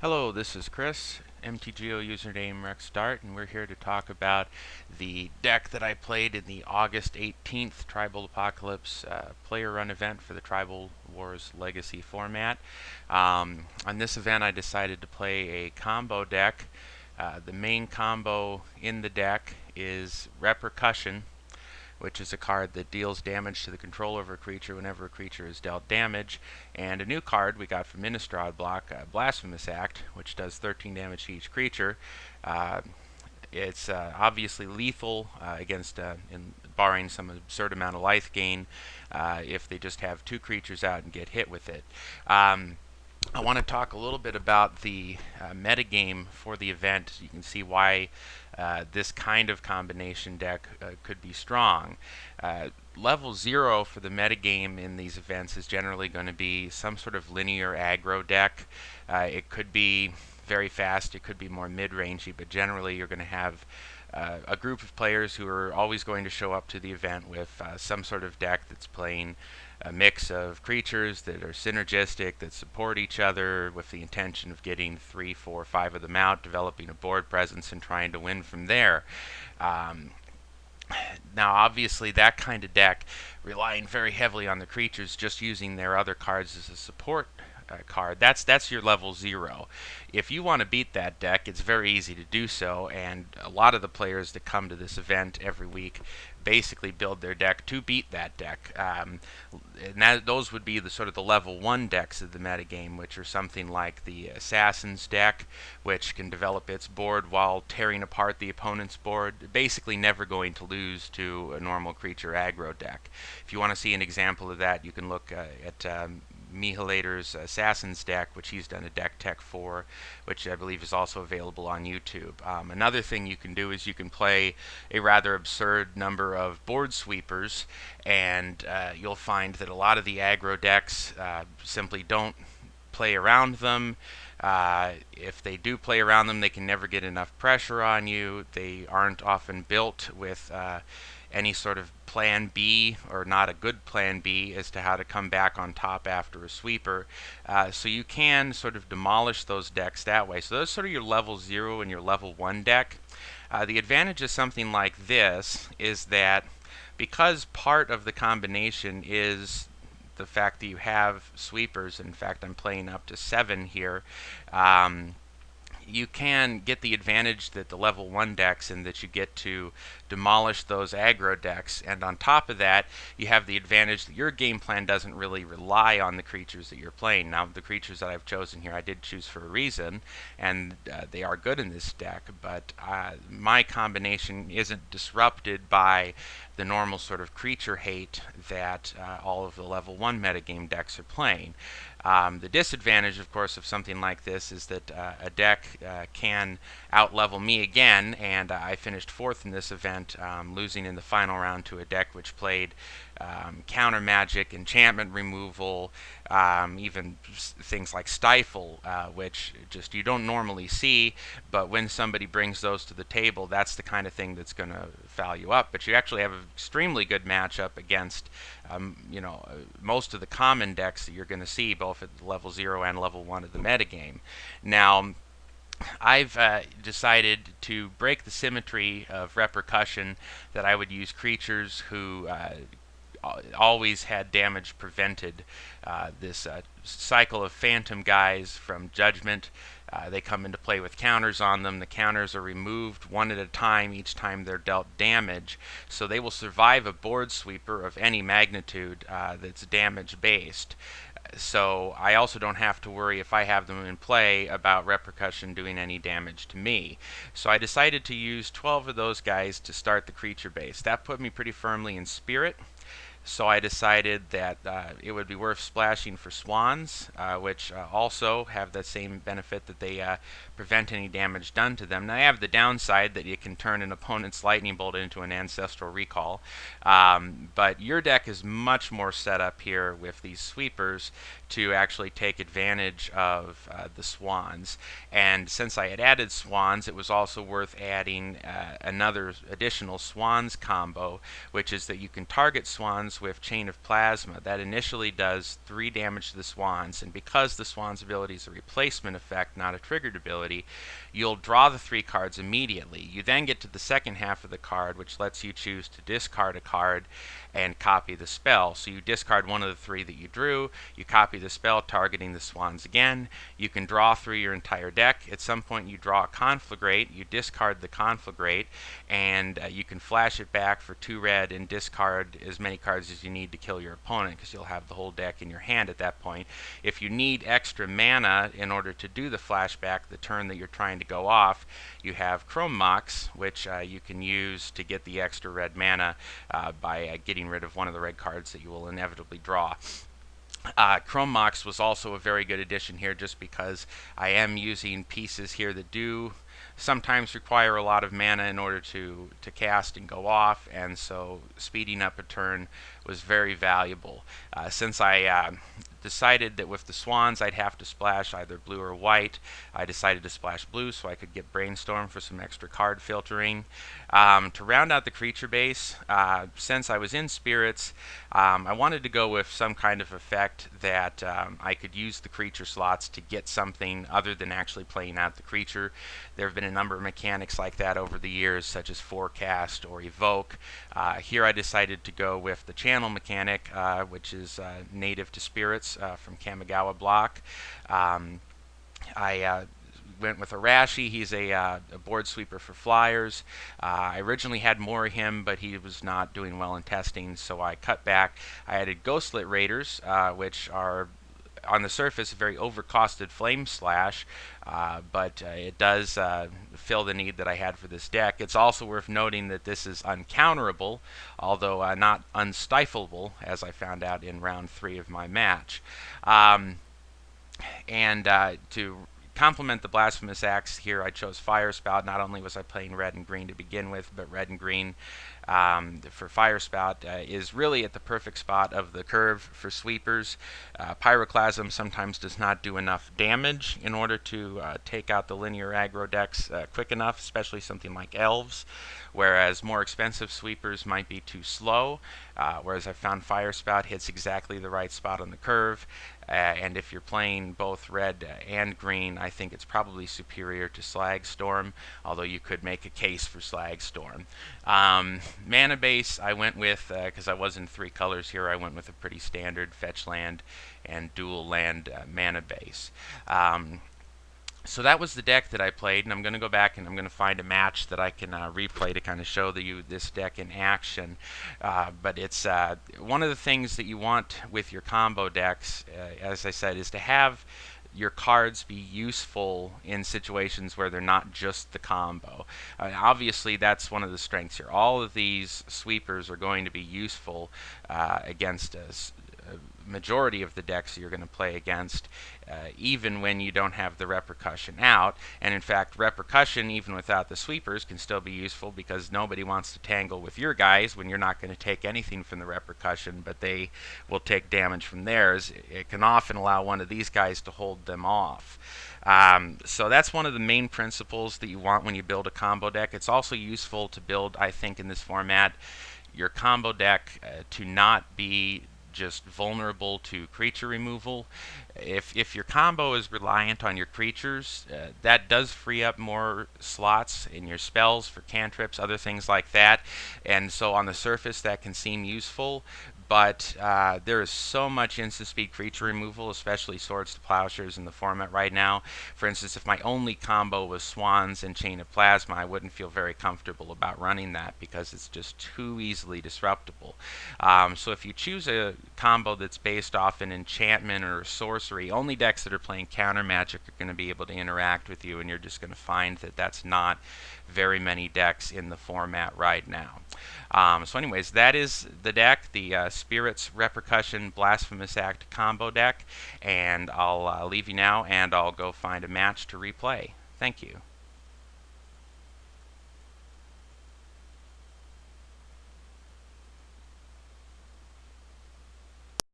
Hello, this is Chris, MTGO username RexStart, and we're here to talk about the deck that I played in the August 18th Tribal Apocalypse player run event for the Tribal Wars Legacy format. On this event, I decided to play a combo deck. The main combo in the deck is Repercussion, which is a card that deals damage to the controller of a creature whenever a creature is dealt damage. And a new card we got from Innistrad block, Blasphemous Act, which does 13 damage to each creature. Uh, it's obviously lethal against, barring some absurd amount of life gain, if they just have two creatures out and get hit with it. I want to talk a little bit about the metagame for the event. You can see why this kind of combination deck could be strong. Level 0 for the metagame in these events is generally going to be some sort of linear aggro deck. It could be very fast, it could be more mid-rangey, but generally you're going to have a group of players who are always going to show up to the event with some sort of deck that's playing a mix of creatures that are synergistic, that support each other with the intention of getting 3, 4, 5 of them out, developing a board presence, and trying to win from there. Um, Now, obviously, that kind of deck, relying very heavily on the creatures, just using their other cards as a support card, that's your level 0. If you want to beat that deck, it's very easy to do so, and a lot of the players that come to this event every week basically build their deck to beat that deck. And those would be the sort of the level 1 decks of the metagame, which are something like the Assassin's deck, which can develop its board while tearing apart the opponent's board, basically never going to lose to a normal creature aggro deck. If you want to see an example of that, you can look at Mihilator's Assassin's deck, which he's done a deck tech for, which I believe is also available on YouTube. Another thing you can do is you can play a rather absurd number of board sweepers, and you'll find that a lot of the aggro decks simply don't play around them. If they do play around them, they can never get enough pressure on you. They aren't often built with any sort of plan B, or not a good plan B, as to how to come back on top after a sweeper. So you can sort of demolish those decks that way. So those are sort of your level 0 and your level 1 deck. The advantage of something like this is that because part of the combination is the fact that you have sweepers, in fact I'm playing up to 7 here, you can get the advantage that the level 1 decks, and that you get to demolish those aggro decks, and on top of that you have the advantage that your game plan doesn't really rely on the creatures that you're playing. Now, the creatures that I've chosen here I did choose for a reason, and they are good in this deck, but my combination isn't disrupted by the normal sort of creature hate that all of the level 1 metagame decks are playing. The disadvantage, of course, of something like this is that a deck can outlevel me again, and I finished 4th in this event, losing in the final round to a deck which played counter magic, enchantment removal, even things like stifle, which just you don't normally see, but when somebody brings those to the table, that's the kind of thing that's going to foul you up. But you actually have an extremely good matchup against most of the common decks that you're going to see, both at level 0 and level 1 of the metagame. Now, I've decided to break the symmetry of Repercussion, that I would use creatures who always had damage prevented. This cycle of phantom guys from Judgment, they come into play with counters on them. The counters are removed one at a time each time they're dealt damage, so they will survive a board sweeper of any magnitude that's damage based. So I also don't have to worry, if I have them in play, about Repercussion doing any damage to me. So I decided to use 12 of those guys to start the creature base. That put me pretty firmly in Spirit. So I decided that it would be worth splashing for Swans, which also have the same benefit, that they prevent any damage done to them. Now, they have the downside that you can turn an opponent's lightning bolt into an ancestral recall, but your deck is much more set up here with these sweepers to actually take advantage of the Swans. And since I had added Swans, it was also worth adding another additional Swans combo, which is that you can target Swans with Chain of Plasma. That initially does 3 damage to the Swans, and because the Swans ability is a replacement effect, not a triggered ability, you'll draw the 3 cards immediately. You then get to the second half of the card, which lets you choose to discard a card and copy the spell. So you discard one of the 3 that you drew, you copy the spell targeting the Swans again. You can draw through your entire deck. At some point you draw a Conflagrate, you discard the Conflagrate, and you can flash it back for 2 red and discard as many cards as you need to kill your opponent, because you'll have the whole deck in your hand at that point. If you need extra mana in order to do the flashback the turn that you're trying to go off, you have Chrome Mox, which you can use to get the extra red mana by getting rid of one of the red cards that you will inevitably draw. Chrome Mox was also a very good addition here, just because I am using pieces here that do sometimes require a lot of mana in order to cast and go off, and so speeding up a turn was very valuable. Since I decided that with the Swans I'd have to splash either blue or white, I decided to splash blue so I could get Brainstorm for some extra card filtering. To round out the creature base, since I was in Spirits, I wanted to go with some kind of effect that I could use the creature slots to get something other than actually playing out the creature. There have been a number of mechanics like that over the years, such as Forecast or Evoke. Here I decided to go with the Channel mechanic, which is native to Spirits from Kamigawa block. I went with Arashi. He's a board sweeper for flyers. I originally had more of him, but he was not doing well in testing, so I cut back. I added Ghostlit Raiders, which are on the surface a very overcosted Flame Slash, but it does fill the need that I had for this deck. It's also worth noting that this is uncounterable, although not unstifleable, as I found out in round 3 of my match. To complement the Blasphemous Acts here, I chose Fire Spout. Not only was I playing red and green to begin with, but red and green for Fire Spout is really at the perfect spot of the curve for sweepers. Pyroclasm sometimes does not do enough damage in order to take out the linear aggro decks quick enough, especially something like Elves, whereas more expensive sweepers might be too slow, whereas I found Fire Spout hits exactly the right spot on the curve. And if you're playing both red and green, I think it's probably superior to Slag Storm, although you could make a case for Slag Storm. Mana base, I went with, because I was in 3 colors here, I went with a pretty standard fetch land and dual land mana base. So that was the deck that I played, and I'm going to go back and I'm going to find a match that I can replay to kind of show you this deck in action. But it's one of the things that you want with your combo decks, as I said, is to have your cards be useful in situations where they're not just the combo. Obviously, that's one of the strengths here. All of these sweepers are going to be useful against a majority of the decks you're going to play against, even when you don't have the Repercussion out. And in fact, Repercussion, even without the sweepers, can still be useful, because nobody wants to tangle with your guys when you're not going to take anything from the Repercussion, but they will take damage from theirs. It can often allow one of these guys to hold them off. So that's one of the main principles that you want when you build a combo deck. It's also useful to build, I think, in this format, your combo deck to not be just vulnerable to creature removal. If your combo is reliant on your creatures, that does free up more slots in your spells for cantrips, other things like that, and so on the surface that can seem useful. But there is so much instant speed creature removal, especially Swords to Plowshares in the format right now. For instance, if my only combo was Swans and Chain of Plasma, I wouldn't feel very comfortable about running that, because it's just too easily disruptible. So if you choose a combo that's based off an enchantment or a sorcery, only decks that are playing counter magic are going to be able to interact with you, and you're just going to find that that's not very many decks in the format right now. So anyways, that is the deck, the Spirits Repercussion Blasphemous Act combo deck, and I'll leave you now, and I'll go find a match to replay. Thank you.